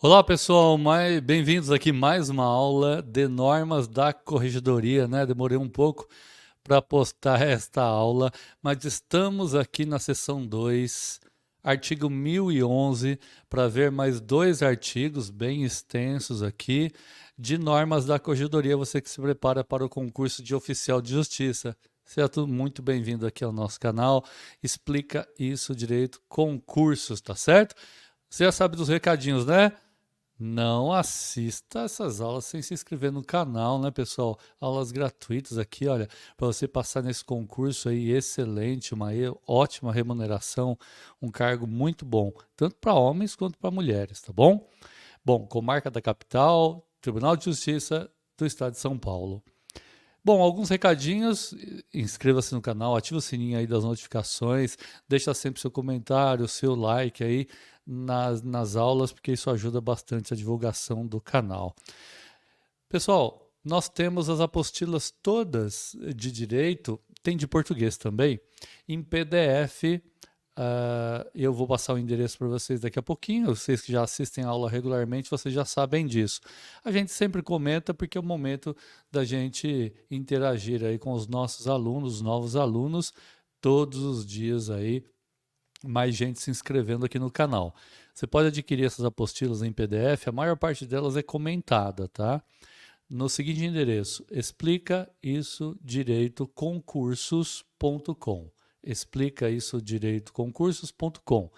Olá pessoal, bem-vindos aqui mais uma aula de normas da corregedoria, né? Demorei um pouco para postar esta aula, mas estamos aqui na seção 2, artigo 1011, para ver mais dois artigos bem extensos aqui de normas da corregedoria. Você que se prepara para o concurso de oficial de justiça. Certo? Muito bem-vindo aqui ao nosso canal. Explica isso direito, concursos, tá certo? Você já sabe dos recadinhos, né? Não assista essas aulas sem se inscrever no canal, né, pessoal? Aulas gratuitas aqui, olha, para você passar nesse concurso aí excelente, ótima remuneração, um cargo muito bom, tanto para homens quanto para mulheres, tá bom? Bom, comarca da capital, Tribunal de Justiça do Estado de São Paulo. Bom, alguns recadinhos, inscreva-se no canal, ativa o sininho aí das notificações, deixa sempre seu comentário, seu like aí nas aulas, porque isso ajuda bastante a divulgação do canal. Pessoal, nós temos as apostilas todas de direito, tem de português também, em PDF. Eu vou passar o endereço para vocês daqui a pouquinho. Vocês que já assistem a aula regularmente, vocês já sabem disso. A gente sempre comenta porque é o momento da gente interagir aí com os nossos alunos, os novos alunos, todos os dias aí, mais gente se inscrevendo aqui no canal. Você pode adquirir essas apostilas em PDF, a maior parte delas é comentada, tá? No seguinte endereço, explica isso direito concursos.com. Explica isso direito concursos.com.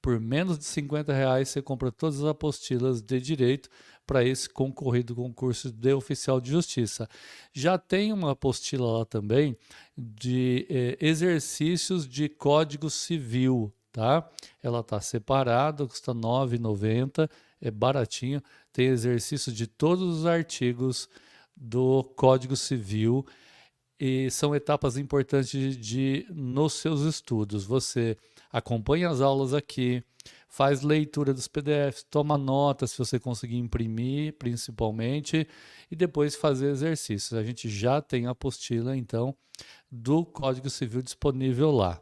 Por menos de R$ 50 você compra todas as apostilas de direito para esse concorrido concurso de oficial de justiça. Já tem uma apostila lá também de exercícios de Código Civil, tá? Ela está separada, custa R$ 9,90, é baratinho, tem exercício de todos os artigos do Código Civil e são etapas importantes nos seus estudos. Você acompanha as aulas aqui, faz leitura dos PDFs, toma nota se você conseguir imprimir, principalmente, e depois fazer exercícios. A gente já tem a apostila, então, do Código Civil disponível lá.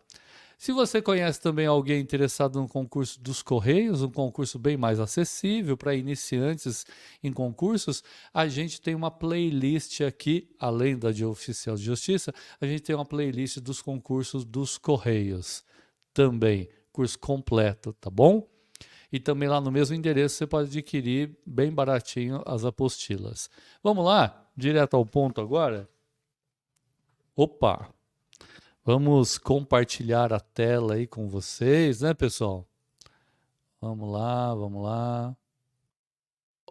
Se você conhece também alguém interessado no concurso dos Correios, um concurso bem mais acessível para iniciantes em concursos, a gente tem uma playlist aqui, além da de oficial de justiça, a gente tem uma playlist dos concursos dos Correios também, curso completo, tá bom? E também lá no mesmo endereço você pode adquirir bem baratinho as apostilas. Vamos lá? Direto ao ponto agora? Opa! Vamos compartilhar a tela aí com vocês, né, pessoal? Vamos lá, vamos lá.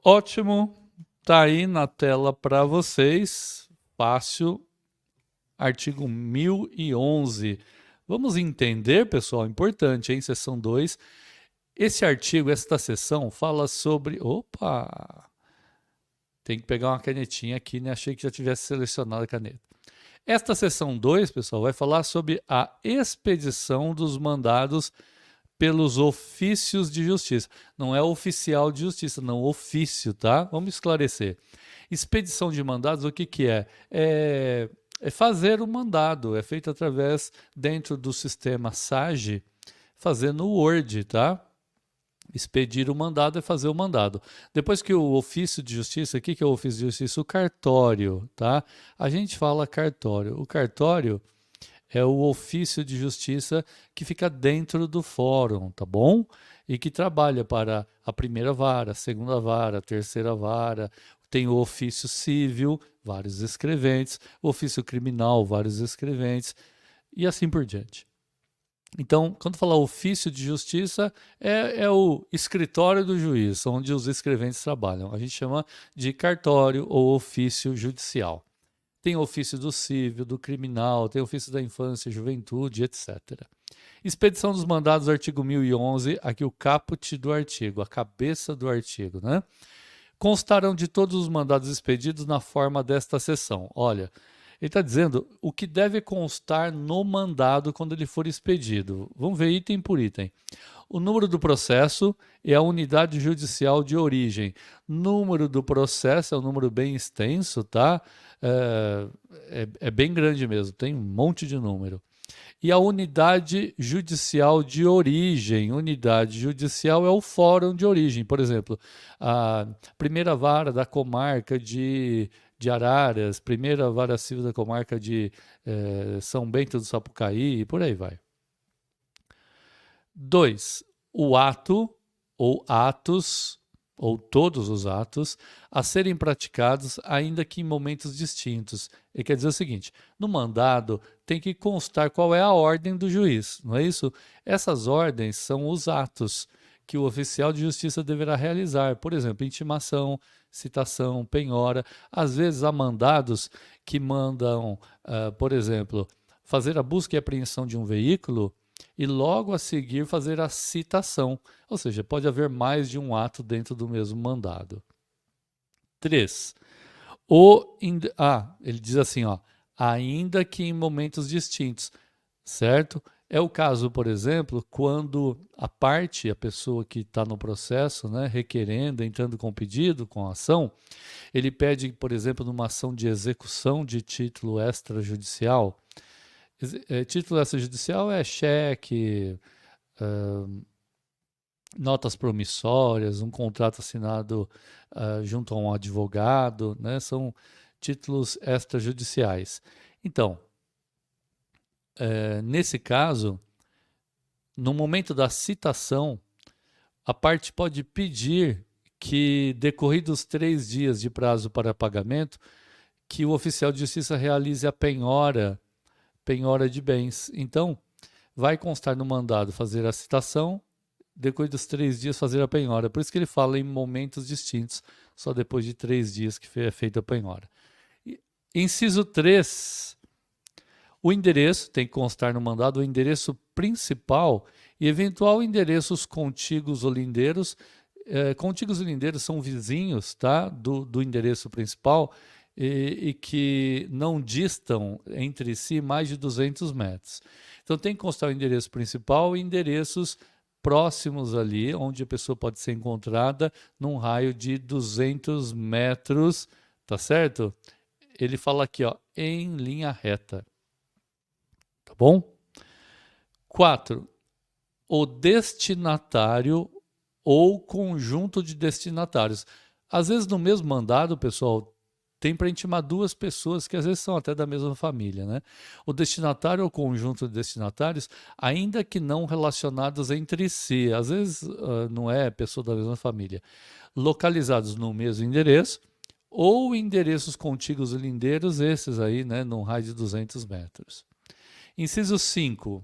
Ótimo, tá aí na tela para vocês. Fácil, artigo 1011. Vamos entender, pessoal, importante, hein? Seção 2. Esse artigo, esta seção, fala sobre. Opa! Tem que pegar uma canetinha aqui, né? Achei que já tivesse selecionado a caneta. Esta seção 2, pessoal, vai falar sobre a expedição dos mandados pelos ofícios de justiça. Não é oficial de justiça, não, ofício, tá? Vamos esclarecer. Expedição de mandados, o que que é? É fazer o mandado, é feito através, dentro do sistema SAGE, fazendo o Word, tá? Expedir o mandado é fazer o mandado. Depois que o ofício de justiça, o que é o ofício de justiça? O cartório, tá? A gente fala cartório. O cartório é o ofício de justiça que fica dentro do fórum, tá bom? E que trabalha para a primeira vara, a segunda vara, a terceira vara. Tem o ofício civil, vários escreventes, o ofício criminal, vários escreventes, e assim por diante. Então, quando falar ofício de justiça, é o escritório do juiz, onde os escreventes trabalham. A gente chama de cartório ou ofício judicial. Tem ofício do civil, do criminal, tem ofício da infância, juventude, etc. Expedição dos mandados, artigo 1011, aqui o caput do artigo, a cabeça do artigo, né? Constarão de todos os mandados expedidos na forma desta seção. Olha, ele está dizendo o que deve constar no mandado quando ele for expedido. Vamos ver item por item. O número do processo é a unidade judicial de origem. Número do processo é um número bem extenso, tá? É bem grande mesmo, tem um monte de número. e a unidade judicial de origem. Unidade judicial é o fórum de origem. Por exemplo, a primeira vara da comarca de Araras, primeira vara civil da comarca de São Bento do Sapucaí, e por aí vai. 2. O ato ou atos, ou todos os atos, a serem praticados, ainda que em momentos distintos. Ele quer dizer o seguinte: no mandado tem que constar qual é a ordem do juiz, não é isso? Essas ordens são os atos que o oficial de justiça deverá realizar. Por exemplo, intimação, citação, penhora. Às vezes há mandados que mandam, por exemplo, fazer a busca e apreensão de um veículo e logo a seguir fazer a citação. Ou seja, pode haver mais de um ato dentro do mesmo mandado. 3. Ele diz assim, ainda que em momentos distintos, certo? É o caso, por exemplo, quando a pessoa que está no processo, né, requerendo, entrando com pedido, com ação, ele pede, por exemplo, numa ação de execução de título extrajudicial. Título extrajudicial é cheque, notas promissórias, um contrato assinado junto a um advogado, né? São títulos extrajudiciais. Então, nesse caso, no momento da citação, a parte pode pedir que, decorridos 3 dias de prazo para pagamento, que o oficial de justiça realize a penhora de bens. Então, vai constar no mandado fazer a citação, depois dos 3 dias fazer a penhora. Por isso que ele fala em momentos distintos, só depois de 3 dias que é feita a penhora. Inciso 3. O endereço tem que constar no mandado o endereço principal e eventual endereços contíguos ou lindeiros. Contíguos e lindeiros são vizinhos, tá, do endereço principal, e que não distam entre si mais de 200 metros. Então tem que constar o endereço principal e endereços próximos ali, onde a pessoa pode ser encontrada num raio de 200 metros, tá certo? Ele fala aqui, em linha reta. Tá bom? 4. O destinatário ou conjunto de destinatários. Às vezes no mesmo mandado, pessoal, tem para intimar 2 pessoas que às vezes são até da mesma família, né? O destinatário ou conjunto de destinatários, ainda que não relacionados entre si, às vezes não é pessoa da mesma família, localizados no mesmo endereço ou endereços contíguos e lindeiros, esses aí, né, num raio de 200 metros. Inciso 5.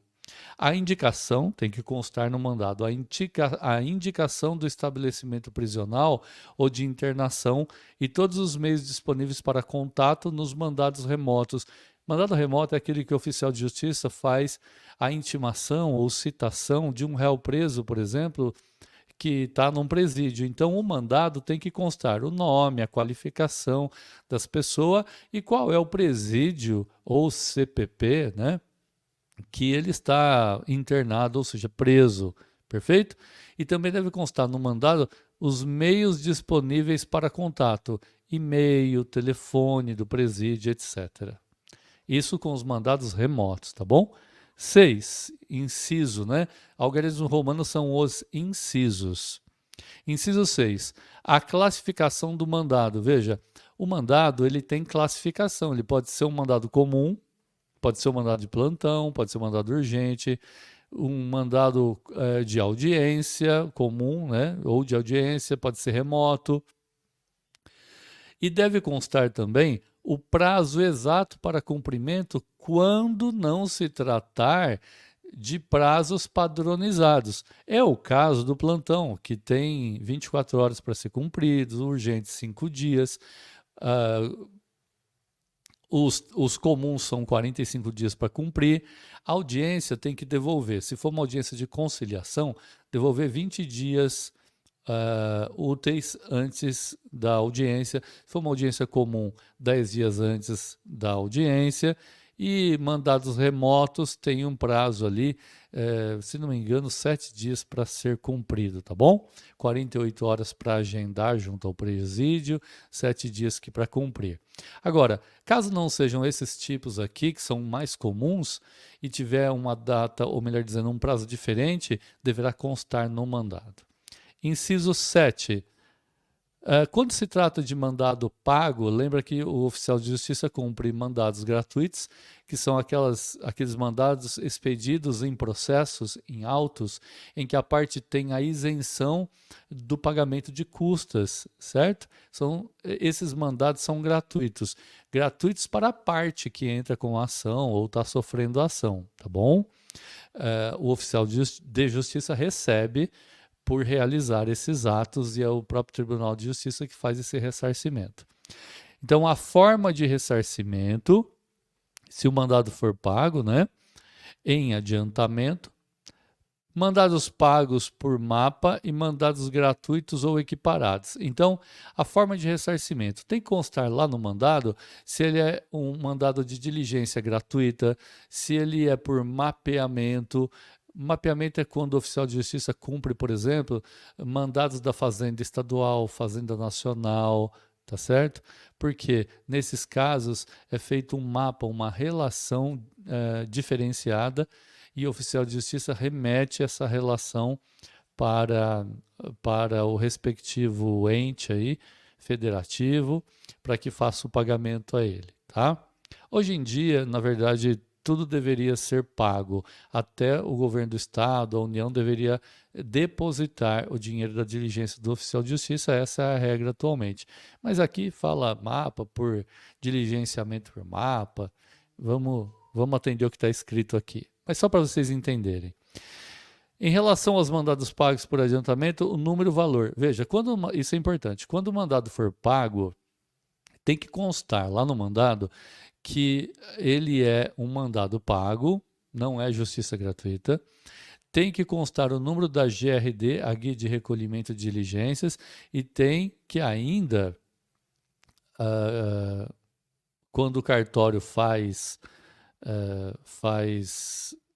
A indicação tem que constar no mandado, a indicação do estabelecimento prisional ou de internação e todos os meios disponíveis para contato nos mandados remotos. Mandado remoto é aquele que o oficial de justiça faz a intimação ou citação de um réu preso, por exemplo, que está num presídio. Então, o mandado tem que constar o nome, a qualificação das pessoas e qual é o presídio ou CPP, né, que ele está internado, ou seja, preso, perfeito? E também deve constar no mandado os meios disponíveis para contato, e-mail, telefone do presídio, etc. Isso com os mandados remotos, tá bom? 6. Inciso, né? Algarismo romano são os incisos. Inciso 6. A classificação do mandado. Veja, o mandado ele tem classificação. Ele pode ser um mandado comum, pode ser um mandado de plantão, pode ser um mandado urgente, um mandado de audiência comum, né? Ou de audiência, pode ser remoto. E deve constar também o prazo exato para cumprimento quando não se tratar de prazos padronizados. É o caso do plantão, que tem 24 horas para ser cumprido, urgente 5 dias. Os comuns são 45 dias para cumprir. A audiência tem que devolver. Se for uma audiência de conciliação, devolver 20 dias úteis antes da audiência. Se for uma audiência comum, 10 dias antes da audiência. E mandados remotos tem um prazo ali se não me engano, 7 dias para ser cumprido, tá bom? 48 horas para agendar junto ao presídio, 7 dias que para cumprir. Agora, caso não sejam esses tipos aqui, que são mais comuns, e tiver uma data, ou melhor dizendo, um prazo diferente, deverá constar no mandado. Inciso 7. Quando se trata de mandado pago, lembra que o oficial de justiça cumpre mandados gratuitos, que são aqueles mandados expedidos em processos, em autos, em que a parte tem a isenção do pagamento de custas, certo? Esses mandados são gratuitos. Gratuitos para a parte que entra com a ação ou está sofrendo a ação, tá bom? O oficial de justiça recebe por realizar esses atos e é o próprio Tribunal de Justiça que faz esse ressarcimento. Então, a forma de ressarcimento, se o mandado for pago, né, em adiantamento, mandados pagos por mapa e mandados gratuitos ou equiparados. Então, a forma de ressarcimento tem que constar lá no mandado se ele é um mandado de diligência gratuita, se ele é por mapeamento. Mapeamento é quando o oficial de justiça cumpre, por exemplo, mandados da Fazenda Estadual, Fazenda Nacional, tá certo? Porque nesses casos é feito um mapa, uma relação diferenciada e o oficial de justiça remete essa relação para o respectivo ente aí, federativo, para que faça o pagamento a ele, tá? Hoje em dia, na verdade, tudo deveria ser pago. Até o governo do estado, a União deveria depositar o dinheiro da diligência do oficial de justiça, essa é a regra atualmente. Mas aqui fala mapa por diligenciamento por mapa, vamos atender o que está escrito aqui. Mas só para vocês entenderem. Em relação aos mandados pagos por adiantamento, o número valor. Veja, isso é importante. Quando o mandado for pago, tem que constar lá no mandado que ele é um mandado pago, não é justiça gratuita. Tem que constar o número da GRD, a Guia de Recolhimento de Diligências, e tem que ainda, quando o cartório faz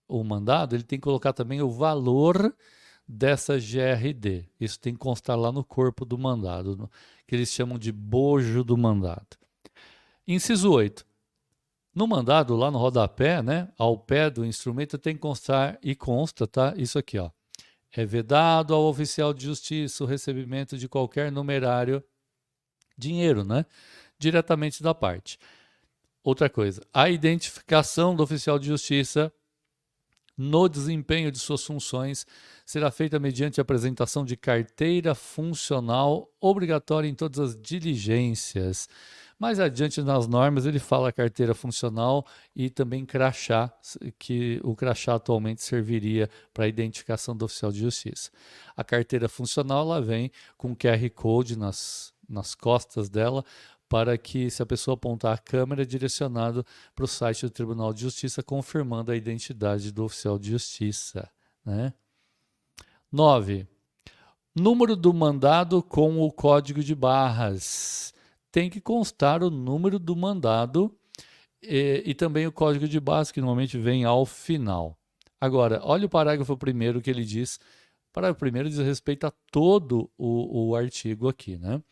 o mandado, ele tem que colocar também o valor dessa GRD. Isso tem que constar lá no corpo do mandado, que eles chamam de bojo do mandado. Inciso 8. No mandado, lá no rodapé, né, ao pé do instrumento, tem que constar, e consta, tá? Isso aqui, ó. É vedado ao oficial de justiça o recebimento de qualquer numerário, dinheiro, né? Diretamente da parte. Outra coisa, a identificação do oficial de justiça no desempenho de suas funções será feita mediante a apresentação de carteira funcional obrigatória em todas as diligências. Mais adiante nas normas ele fala carteira funcional e também crachá, que o crachá atualmente serviria para a identificação do oficial de justiça. A carteira funcional ela vem com QR Code nas costas dela, para que, se a pessoa apontar a câmera, é direcionado para o site do Tribunal de Justiça, confirmando a identidade do oficial de justiça, né? 9. Número do mandado com o código de barras. Tem que constar o número do mandado e também o código de barras, que normalmente vem ao final. Agora, olha o parágrafo primeiro que ele diz. O parágrafo primeiro diz respeito a todo o artigo aqui, né?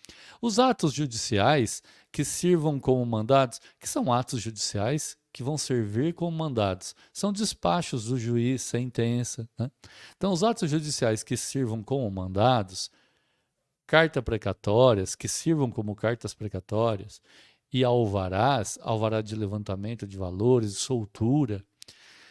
Os atos judiciais que sirvam como mandados, que são atos judiciais que vão servir como mandados, são despachos do juiz, sentença, né? Então, os atos judiciais que sirvam como mandados, cartas precatórias, que sirvam como cartas precatórias, e alvarás, alvará de levantamento de valores, de soltura,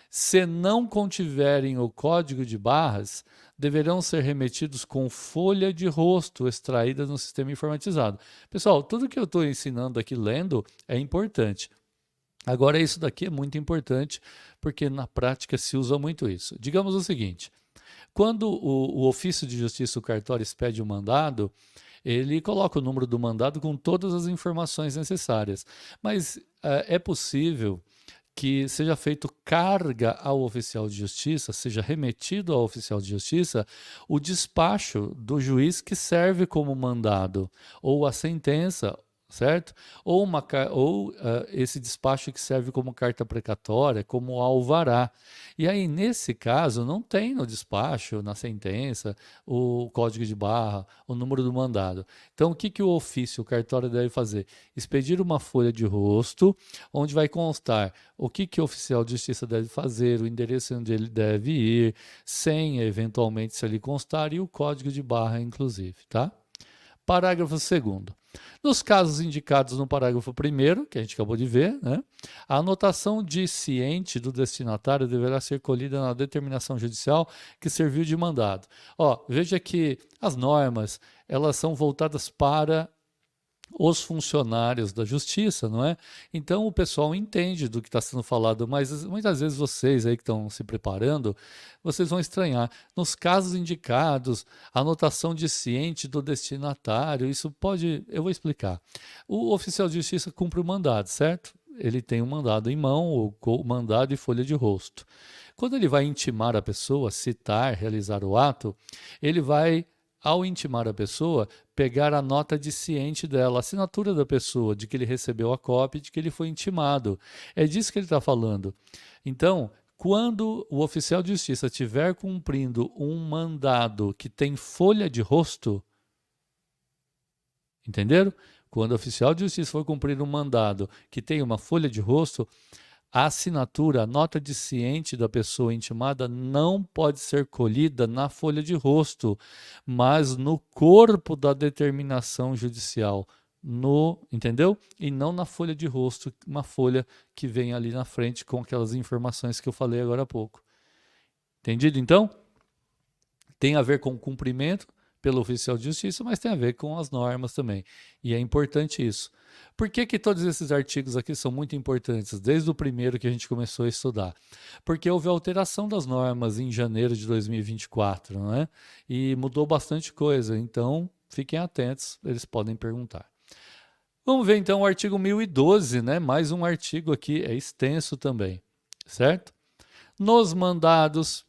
se não contiverem o código de barras, deverão ser remetidos com folha de rosto extraída no sistema informatizado. Pessoal, tudo que eu estou ensinando aqui, lendo, é importante. Agora, isso daqui é muito importante, porque na prática se usa muito isso. Digamos o seguinte, quando o ofício de justiça, o cartório, expede o mandado, ele coloca o número do mandado com todas as informações necessárias. Mas é possível que seja feito carga ao oficial de justiça, seja remetido ao oficial de justiça o despacho do juiz que serve como mandado, ou a sentença, certo? Ou esse despacho que serve como carta precatória, como alvará. E aí, nesse caso, não tem no despacho, na sentença, o código de barra, o número do mandado. Então, o que, que o ofício, o cartório deve fazer? Expedir uma folha de rosto, onde vai constar o que, que o oficial de justiça deve fazer, o endereço onde ele deve ir, senha, eventualmente, se ali constar, e o código de barra, inclusive, tá? Parágrafo 2º. Nos casos indicados no parágrafo 1º, que a gente acabou de ver, né, a anotação de ciente do destinatário deverá ser colhida na determinação judicial que serviu de mandado. Ó, veja que as normas, elas são voltadas para os funcionários da justiça, não é? Então o pessoal entende do que está sendo falado, mas muitas vezes vocês aí que estão se preparando, vocês vão estranhar. Nos casos indicados, a anotação de ciente do destinatário, isso pode, eu vou explicar. O oficial de justiça cumpre o mandado, certo? Ele tem um mandado em mão, o mandado e folha de rosto. Quando ele vai intimar a pessoa, citar, realizar o ato, ele vai, ao intimar a pessoa, pegar a nota de ciente dela, a assinatura da pessoa, de que ele recebeu a cópia, de que ele foi intimado. É disso que ele está falando. Então, quando o oficial de justiça estiver cumprindo um mandado que tem folha de rosto, entenderam? Quando o oficial de justiça for cumprir um mandado que tem uma folha de rosto, a assinatura, a nota de ciente da pessoa intimada não pode ser colhida na folha de rosto, mas no corpo da determinação judicial, entendeu? E não na folha de rosto, uma folha que vem ali na frente com aquelas informações que eu falei agora há pouco. Entendido, então? Tem a ver com o cumprimento pelo oficial de justiça, mas tem a ver com as normas também. E é importante isso. Por que que todos esses artigos aqui são muito importantes, desde o primeiro que a gente começou a estudar? Porque houve alteração das normas em janeiro de 2024, não é? E mudou bastante coisa, então fiquem atentos, eles podem perguntar. Vamos ver então o artigo 1012, né? Mais um artigo aqui, é extenso também, certo? Nos mandados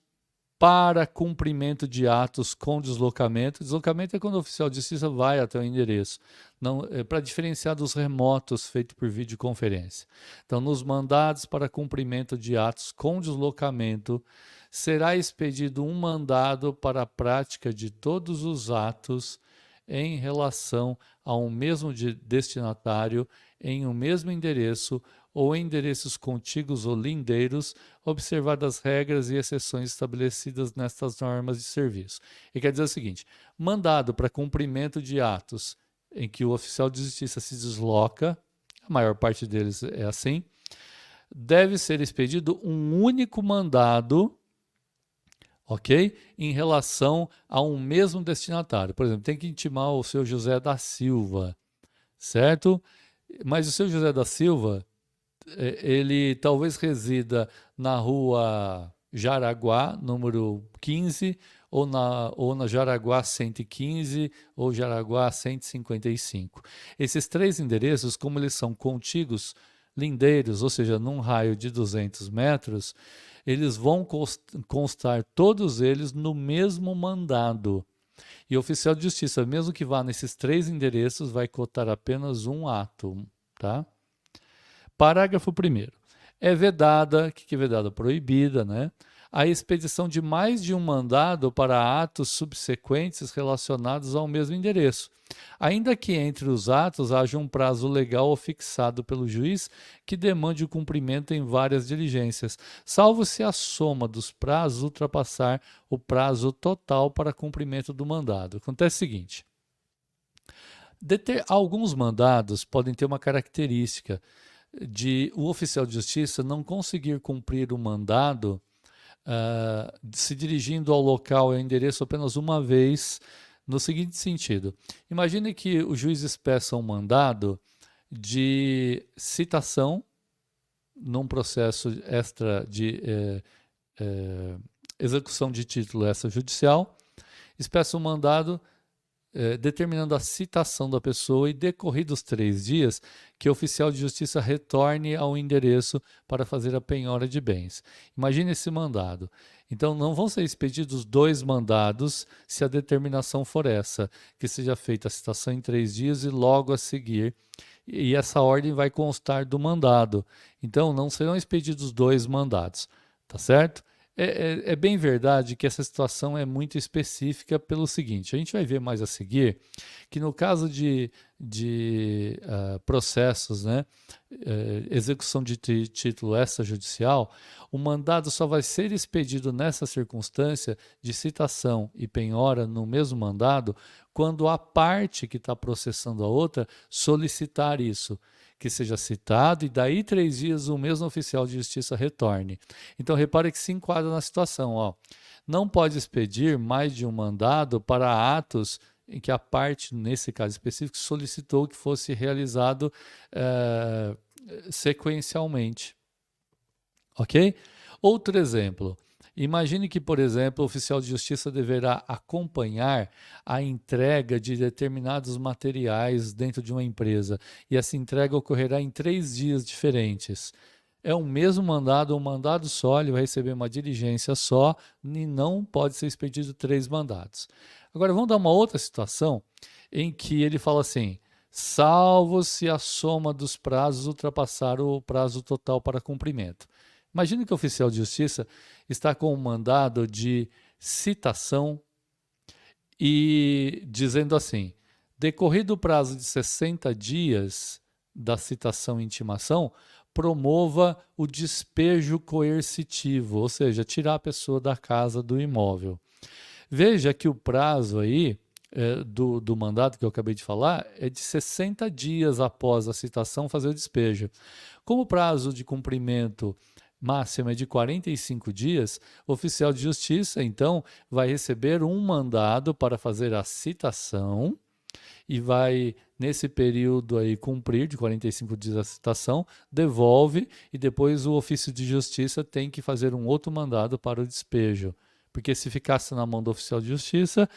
para cumprimento de atos com deslocamento. Deslocamento é quando o oficial de justiça vai até o endereço, não para diferenciar dos remotos feitos por videoconferência. Então, nos mandados para cumprimento de atos com deslocamento, será expedido um mandado para a prática de todos os atos em relação a um mesmo destinatário em um mesmo endereço ou endereços contíguos ou lindeiros, observadas regras e exceções estabelecidas nestas normas de serviço. E quer dizer o seguinte, mandado para cumprimento de atos em que o oficial de justiça se desloca, a maior parte deles é assim, deve ser expedido um único mandado, ok? Em relação a um mesmo destinatário. Por exemplo, tem que intimar o seu José da Silva, certo? Mas o seu José da Silva, ele talvez resida na rua Jaraguá, número 15, ou na Jaraguá 115 ou Jaraguá 155. Esses três endereços, como eles são contíguos, lindeiros, ou seja, num raio de 200 metros, eles vão constar todos eles no mesmo mandado. E o oficial de justiça, mesmo que vá nesses três endereços, vai cotar apenas um ato, tá? Parágrafo 1º. É vedada, o que é vedada? Proibida, né? A expedição de mais de um mandado para atos subsequentes relacionados ao mesmo endereço, ainda que entre os atos haja um prazo legal ou fixado pelo juiz que demande o cumprimento em várias diligências, salvo se a soma dos prazos ultrapassar o prazo total para cumprimento do mandado. Acontece o seguinte: alguns mandados podem ter uma característica de o oficial de justiça não conseguir cumprir o mandado se dirigindo ao local e ao endereço apenas uma vez, no seguinte sentido. Imagine que o juiz peça um mandado de citação num processo extra de execução de título extrajudicial, peça um mandado determinando a citação da pessoa e decorridos 3 dias, que o oficial de justiça retorne ao endereço para fazer a penhora de bens. Imagine esse mandado. Então, não vão ser expedidos 2 mandados se a determinação for essa, que seja feita a citação em 3 dias e logo a seguir, e essa ordem vai constar do mandado. Então, não serão expedidos 2 mandados, tá certo? É bem verdade que essa situação é muito específica pelo seguinte, a gente vai ver mais a seguir que no caso de processos, né, execução de título extrajudicial, o mandado só vai ser expedido nessa circunstância de citação e penhora no mesmo mandado quando a parte que está processando a outra solicitar isso, que seja citado e daí 3 dias o mesmo oficial de justiça retorne. Então repare que se enquadra na situação, ó. Não pode expedir mais de um mandado para atos em que a parte, nesse caso específico, solicitou que fosse realizado sequencialmente. Ok? Outro exemplo. Imagine que, por exemplo, o oficial de justiça deverá acompanhar a entrega de determinados materiais dentro de uma empresa e essa entrega ocorrerá em 3 dias diferentes. É o mesmo mandado, um mandado só, ele vai receber uma diligência só e não pode ser expedido 3 mandados. Agora vamos dar uma outra situação em que ele fala assim, salvo se a soma dos prazos ultrapassar o prazo total para cumprimento. Imagine que o oficial de justiça está com um mandado de citação e dizendo assim, decorrido o prazo de 60 dias da citação e intimação, promova o despejo coercitivo, ou seja, tirar a pessoa da casa do imóvel. Veja que o prazo aí do mandato que eu acabei de falar é de 60 dias após a citação fazer o despejo. Como o prazo de cumprimento máximo é de 45 dias, o oficial de justiça, então, vai receber um mandado para fazer a citação e vai, nesse período aí, cumprir de 45 dias a citação, devolve e depois o ofício de justiça tem que fazer um outro mandado para o despejo. Porque se ficasse na mão do oficial de justiça,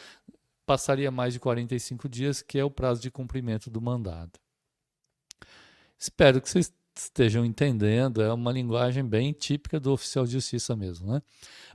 passaria mais de 45 dias, que é o prazo de cumprimento do mandado. Espero que vocês estejam entendendo, é uma linguagem bem típica do oficial de justiça mesmo, né?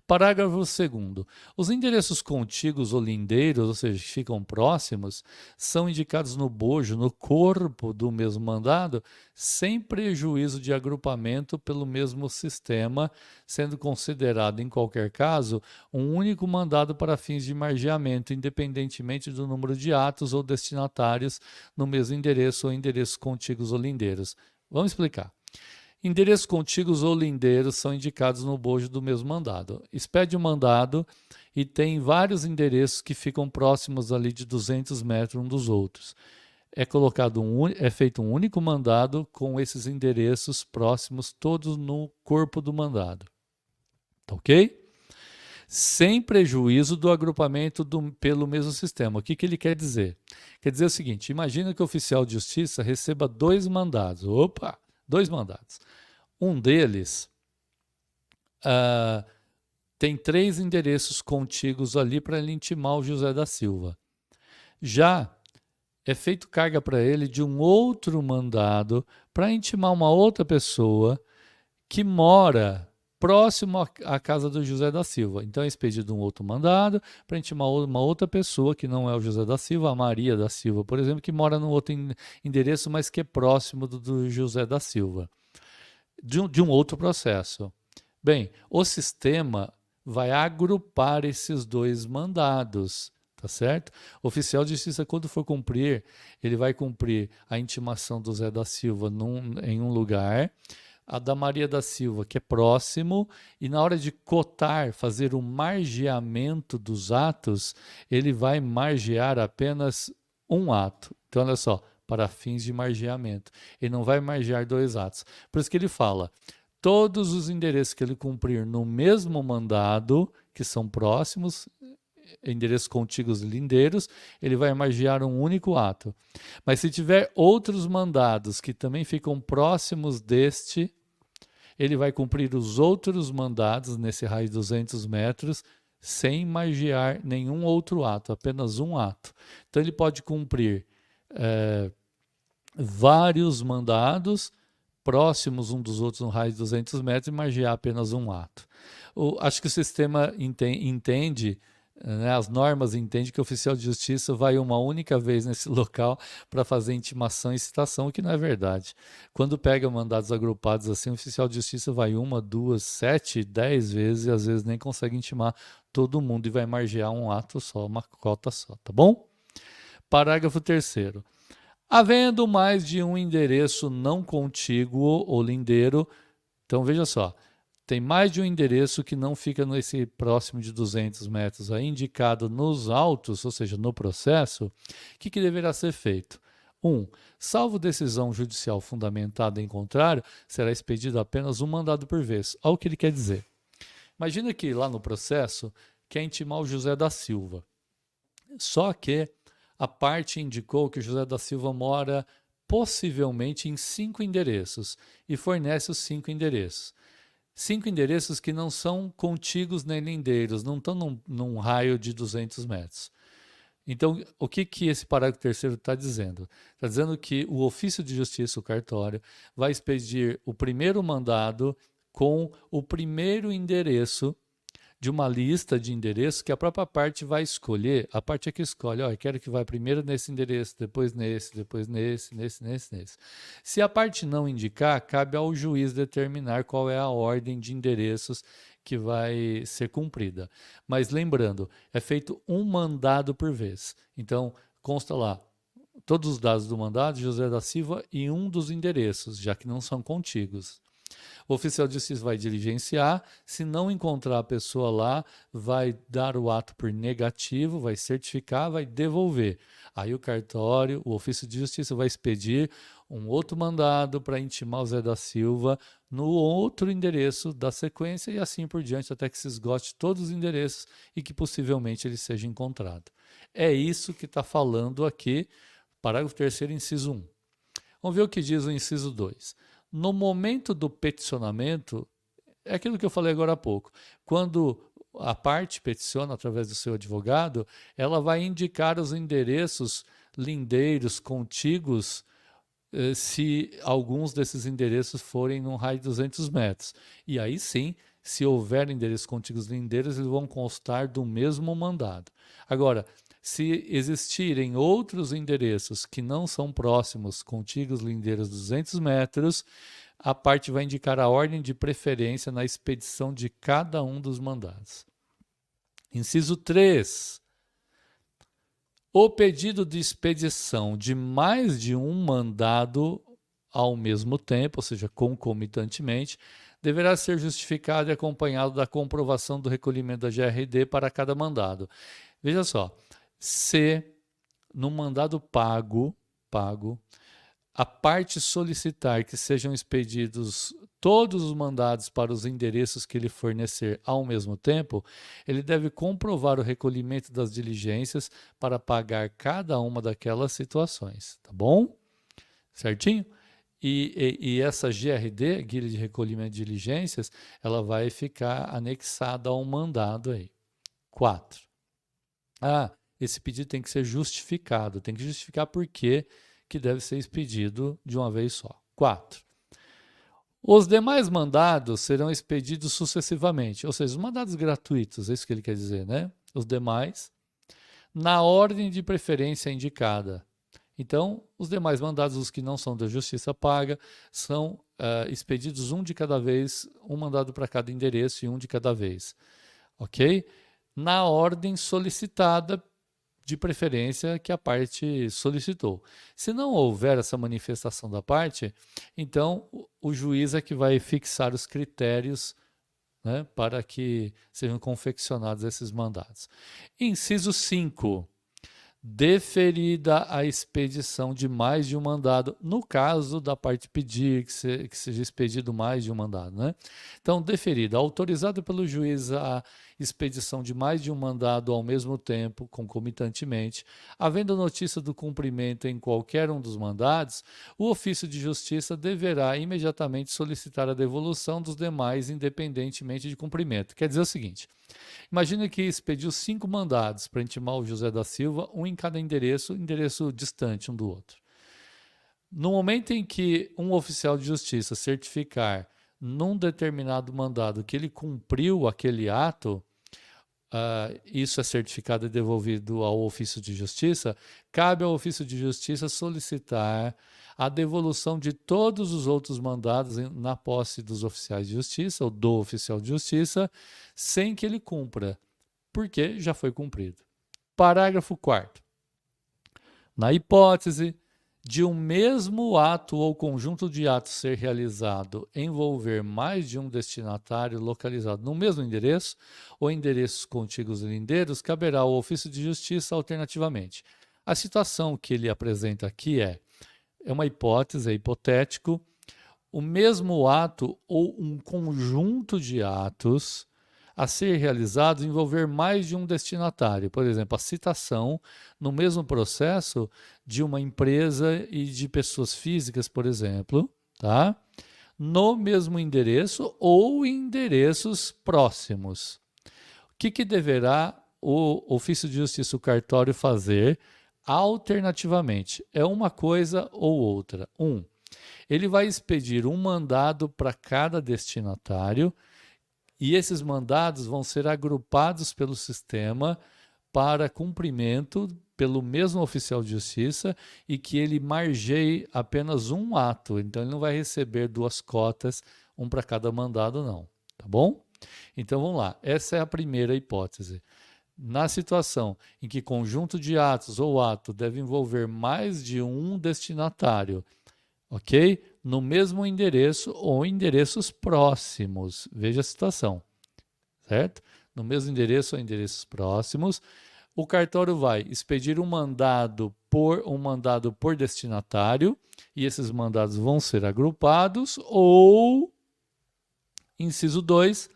Parágrafo 2º. Os endereços contíguos ou lindeiros, ou seja, que ficam próximos, são indicados no bojo, no corpo do mesmo mandado, sem prejuízo de agrupamento pelo mesmo sistema, sendo considerado, em qualquer caso, um único mandado para fins de margeamento, independentemente do número de atos ou destinatários no mesmo endereço ou endereços contíguos ou lindeiros. Vamos explicar. Endereços contíguos ou lindeiros são indicados no bojo do mesmo mandado. Expede o mandado e tem vários endereços que ficam próximos ali de 200 metros um dos outros. É feito um único mandado com esses endereços próximos todos no corpo do mandado. Tá ok? Sem prejuízo do agrupamento pelo mesmo sistema. O que ele quer dizer? Quer dizer o seguinte, imagina que o oficial de justiça receba 2 mandados. Opa! 2 mandados. Um deles tem 3 endereços contíguos ali para ele intimar o José da Silva. Já é feito carga para ele de um outro mandado para intimar uma outra pessoa que mora próximo à casa do José da Silva. Então é expedido um outro mandado para intimar uma outra pessoa que não é o José da Silva, a Maria da Silva, por exemplo, que mora num outro endereço, mas que é próximo do José da Silva. De um outro processo. Bem, o sistema vai agrupar esses 2 mandados, tá certo? O oficial de justiça, quando for cumprir, ele vai cumprir a intimação do Zé da Silva em um lugar, a da Maria da Silva, que é próximo, e na hora de cotar, fazer o margeamento dos atos, ele vai margear apenas um ato. Então, olha só, para fins de margeamento. Ele não vai margear 2 atos. Por isso que ele fala, todos os endereços que ele cumprir no mesmo mandado, que são próximos, endereços contíguos lindeiros, ele vai margear um único ato. Mas se tiver outros mandados que também ficam próximos deste, ele vai cumprir os outros mandados nesse raio de 200 metros sem margear nenhum outro ato, apenas um ato. Então ele pode cumprir vários mandados próximos um dos outros no raio de 200 metros e margear apenas um ato. Acho que o sistema entende, né, as normas entendem que o oficial de justiça vai uma única vez nesse local para fazer intimação e citação, o que não é verdade. Quando pega mandados agrupados assim, o oficial de justiça vai 1, 2, 7, 10 vezes e às vezes nem consegue intimar todo mundo e vai margear um ato só, uma cota só, tá bom? Parágrafo 3º. Havendo mais de um endereço não contíguo ou lindeiro, então veja só, tem mais de um endereço que não fica nesse próximo de 200 metros aí, indicado nos autos, ou seja, no processo, o que deverá ser feito? 1. Salvo decisão judicial fundamentada em contrário, será expedido apenas um mandado por vez. Olha o que ele quer dizer. Imagina que lá no processo quer intimar o José da Silva. Só que a parte indicou que o José da Silva mora possivelmente em 5 endereços e fornece os 5 endereços. 5 endereços que não são contíguos nem lindeiros, não estão num raio de 200 metros. Então, o que esse parágrafo 3º está dizendo? Está dizendo que o ofício de justiça, o cartório, vai expedir o primeiro mandado com o primeiro endereço de uma lista de endereços que a própria parte vai escolher. A parte é que escolhe, eu quero que vá primeiro nesse endereço, depois nesse, depois nesse. Se a parte não indicar, cabe ao juiz determinar qual é a ordem de endereços que vai ser cumprida. Mas lembrando, é feito um mandado por vez. Então, consta lá todos os dados do mandado, José da Silva, e um dos endereços, já que não são contíguos. O oficial de justiça vai diligenciar, se não encontrar a pessoa lá, vai dar o ato por negativo, vai certificar, vai devolver. Aí o cartório, o ofício de justiça vai expedir um outro mandado para intimar o Zé da Silva no outro endereço da sequência e assim por diante, até que se esgote todos os endereços e que possivelmente ele seja encontrado. É isso que está falando aqui, parágrafo 3º, inciso 1. Vamos ver o que diz o inciso 2. No momento do peticionamento, é aquilo que eu falei agora há pouco. Quando a parte peticiona através do seu advogado, ela vai indicar os endereços lindeiros, contíguos, se alguns desses endereços forem num raio de 200 metros. E aí sim, se houver endereços contíguos lindeiros, eles vão constar do mesmo mandado. Agora, se existirem outros endereços que não são próximos, contíguos, lindeiros 200 metros, a parte vai indicar a ordem de preferência na expedição de cada um dos mandados. Inciso 3. O pedido de expedição de mais de um mandado ao mesmo tempo, ou seja, concomitantemente, deverá ser justificado e acompanhado da comprovação do recolhimento da GRD para cada mandado. Veja só, se no mandado pago, a parte solicitar que sejam expedidos todos os mandados para os endereços que ele fornecer ao mesmo tempo, ele deve comprovar o recolhimento das diligências para pagar cada uma daquelas situações, tá bom? Certinho? E essa GRD, Guia de Recolhimento de Diligências, ela vai ficar anexada ao mandado aí. 4. Esse pedido tem que ser justificado, tem que justificar por que deve ser expedido de uma vez só. 4. Os demais mandados serão expedidos sucessivamente, ou seja, os mandados gratuitos, é isso que ele quer dizer, né? Os demais, na ordem de preferência indicada. Então, os demais mandados, os que não são da Justiça Paga, são expedidos um de cada vez, um mandado para cada endereço e um de cada vez. Ok? Na ordem solicitada, de preferência que a parte solicitou. Se não houver essa manifestação da parte, então o juiz é que vai fixar os critérios, né, para que sejam confeccionados esses mandados. Inciso 5. Deferida a expedição de mais de um mandado, no caso da parte pedir que seja expedido mais de um mandado, né? Então, deferida, autorizado pelo juiz a expedição de mais de um mandado ao mesmo tempo, concomitantemente, havendo notícia do cumprimento em qualquer um dos mandados, o ofício de justiça deverá imediatamente solicitar a devolução dos demais, independentemente de cumprimento. Quer dizer o seguinte: imagine que expediu 5 mandados para intimar o José da Silva, um em cada endereço distante um do outro. No momento em que um oficial de justiça certificar num determinado mandado que ele cumpriu aquele ato, isso é certificado e devolvido ao ofício de justiça, cabe ao ofício de justiça solicitar a devolução de todos os outros mandados na posse dos oficiais de justiça ou do oficial de justiça, sem que ele cumpra, porque já foi cumprido. Parágrafo 4º. Na hipótese de um mesmo ato ou conjunto de atos ser realizado envolver mais de um destinatário localizado no mesmo endereço ou endereços contíguos e lindeiros, caberá ao ofício de justiça alternativamente. A situação que ele apresenta aqui é uma hipótese, é hipotético, o mesmo ato ou um conjunto de atos a ser realizados envolver mais de um destinatário. Por exemplo, a citação no mesmo processo de uma empresa e de pessoas físicas, por exemplo, tá? No mesmo endereço ou endereços próximos. O que deverá o ofício de justiça, o cartório, fazer alternativamente? É uma coisa ou outra. Ele vai expedir um mandado para cada destinatário, e esses mandados vão ser agrupados pelo sistema para cumprimento pelo mesmo oficial de justiça e que ele margeie apenas um ato. Então, ele não vai receber 2 cotas, um para cada mandado, não. Tá bom? Então, vamos lá. Essa é a primeira hipótese. Na situação em que conjunto de atos ou ato deve envolver mais de um destinatário, ok? No mesmo endereço ou endereços próximos. Veja a situação, certo? No mesmo endereço ou endereços próximos, o cartório vai expedir um mandado por destinatário, e esses mandados vão ser agrupados, ou, inciso 2,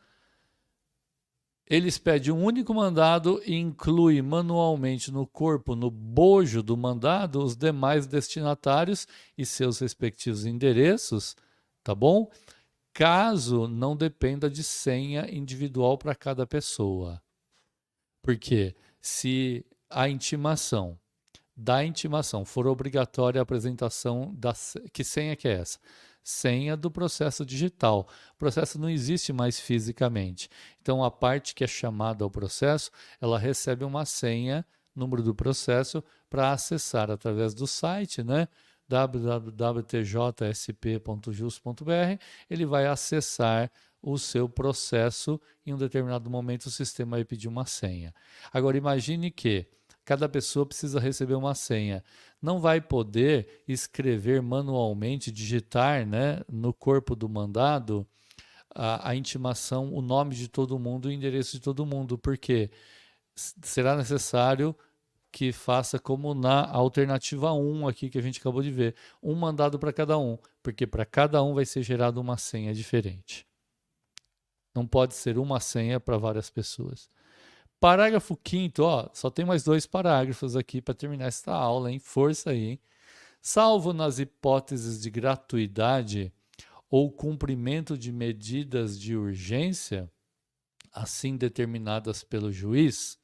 ele expede um único mandado e inclui manualmente no corpo, no bojo do mandado, os demais destinatários e seus respectivos endereços, tá bom? Caso não dependa de senha individual para cada pessoa. Porque se a intimação for obrigatória a apresentação que senha que é essa? Senha do processo digital. O processo não existe mais fisicamente. Então, a parte que é chamada ao processo, ela recebe uma senha, número do processo, para acessar através do site, né? www.tjsp.jus.br. Ele vai acessar o seu processo. Em um determinado momento, o sistema vai pedir uma senha. Agora, imagine que cada pessoa precisa receber uma senha. Não vai poder escrever manualmente, digitar, né, no corpo do mandado a intimação, o nome de todo mundo e o endereço de todo mundo, porque será necessário que faça como na alternativa 1 aqui que a gente acabou de ver, um mandado para cada um, porque para cada um vai ser gerada uma senha diferente. Não pode ser uma senha para várias pessoas. Parágrafo 5º, ó, só tem mais 2 parágrafos aqui para terminar esta aula, hein? Força aí, hein? Salvo nas hipóteses de gratuidade ou cumprimento de medidas de urgência, assim determinadas pelo juiz.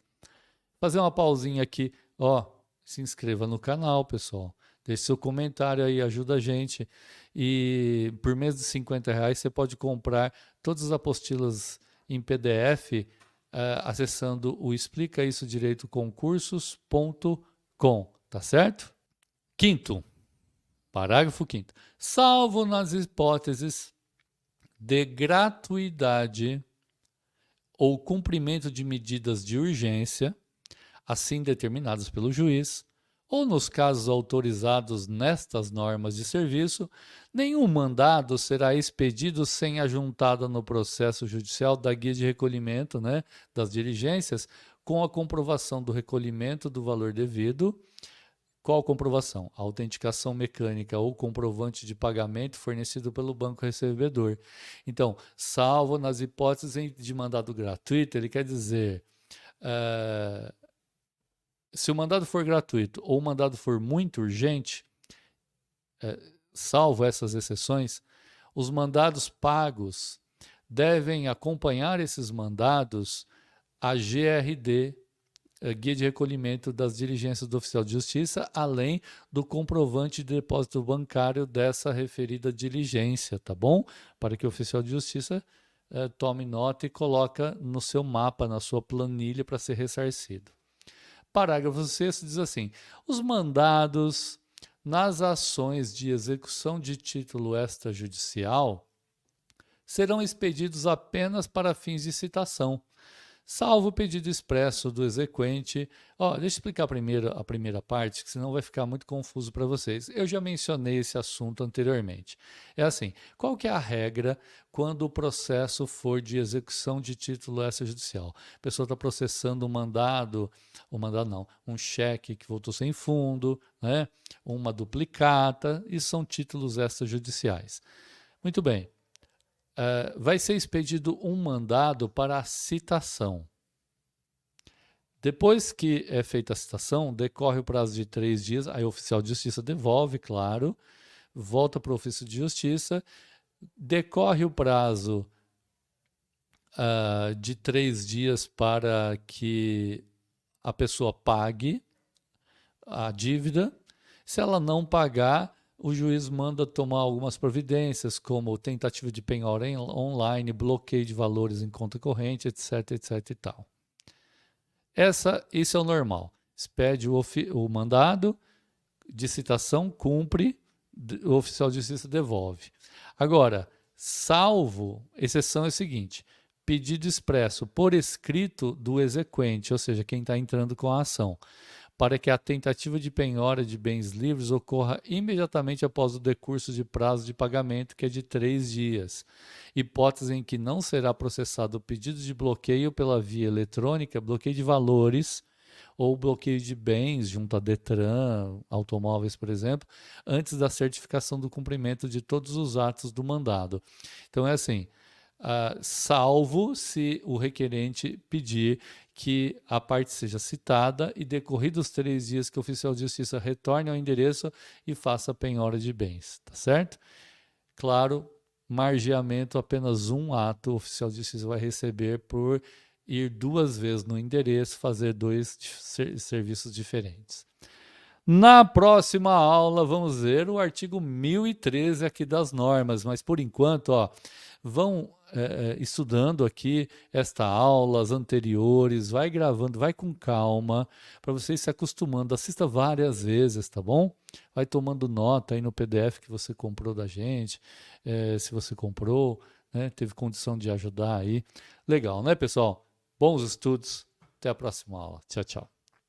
Fazer uma pausinha aqui, ó, se inscreva no canal, pessoal. Deixe seu comentário aí, ajuda a gente. E por menos de R$50 você pode comprar todas as apostilas em PDF, acessando o explicaissodireitoconcursos.com, tá certo? 5º, parágrafo 5º. Salvo nas hipóteses de gratuidade ou cumprimento de medidas de urgência, assim determinadas pelo juiz, ou nos casos autorizados nestas normas de serviço, nenhum mandado será expedido sem a juntada no processo judicial da guia de recolhimento, né, das diligências, com a comprovação do recolhimento do valor devido, Qual comprovação? A autenticação mecânica ou comprovante de pagamento fornecido pelo banco recebedor. Então, salvo nas hipóteses de mandado gratuito, ele quer dizer, se o mandado for gratuito ou o mandado for muito urgente, salvo essas exceções, os mandados pagos devem acompanhar esses mandados a GRD, Guia de Recolhimento das Diligências do Oficial de Justiça, além do comprovante de depósito bancário dessa referida diligência, tá bom? Para que o Oficial de Justiça tome nota e coloque no seu mapa, na sua planilha para ser ressarcido. Parágrafo 6º diz assim: os mandados nas ações de execução de título extrajudicial serão expedidos apenas para fins de citação, salvo o pedido expresso do exequente. Deixa eu explicar primeiro a primeira parte, que senão vai ficar muito confuso para vocês. Eu já mencionei esse assunto anteriormente. É assim, qual que é a regra quando o processo for de execução de título extrajudicial? A pessoa está processando um cheque que voltou sem fundo, né? Uma duplicata, e são títulos extrajudiciais. Muito bem. Vai ser expedido um mandado para a citação. Depois que é feita a citação, decorre o prazo de 3 dias, aí o oficial de justiça devolve, claro, volta para o ofício de justiça, decorre o prazo de 3 dias para que a pessoa pague a dívida. Se ela não pagar, o juiz manda tomar algumas providências, como tentativa de penhora online, bloqueio de valores em conta corrente, etc, etc e tal. Isso é o normal. Expede o mandado de citação, cumpre, o oficial de justiça devolve. Agora, salvo, exceção é o seguinte: pedido expresso por escrito do exequente, ou seja, quem está entrando com a ação, para que a tentativa de penhora de bens livres ocorra imediatamente após o decurso de prazo de pagamento, que é de 3 dias. Hipótese em que não será processado o pedido de bloqueio pela via eletrônica, bloqueio de valores ou bloqueio de bens junto a Detran, automóveis, por exemplo, antes da certificação do cumprimento de todos os atos do mandado. Então é assim, salvo se o requerente pedir que a parte seja citada e decorridos 3 dias que o oficial de justiça retorne ao endereço e faça a penhora de bens, tá certo? Claro, margeamento, apenas um ato o oficial de justiça vai receber por ir 2 vezes no endereço, fazer 2 serviços diferentes. Na próxima aula vamos ver o artigo 1013 aqui das normas, mas por enquanto, vão estudando aqui esta aula, as anteriores, vai gravando, vai com calma, para vocês se acostumando, assista várias vezes, tá bom? Vai tomando nota aí no PDF que você comprou da gente, se você comprou, né, teve condição de ajudar aí. Legal, né, pessoal? Bons estudos, até a próxima aula. Tchau, tchau.